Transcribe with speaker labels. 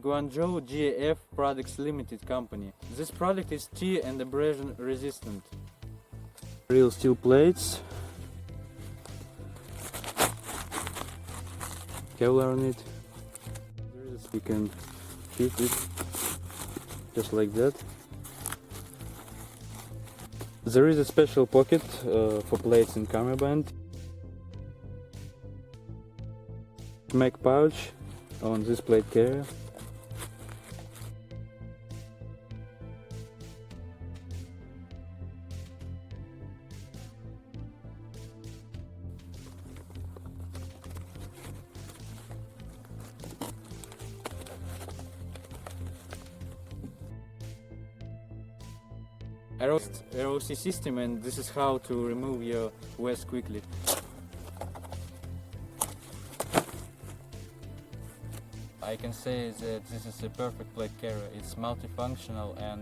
Speaker 1: Guangzhou GAF Products Limited company. This product is tear and abrasion resistant. Real steel plates. Kevlar on it. You can fit it just like that. There is a special pocket for plates in camera band. Mag pouch on this plate carrier. ROC system, and this is how to remove your waste quickly. I can say that this is a perfect plate carrier. It's multifunctional and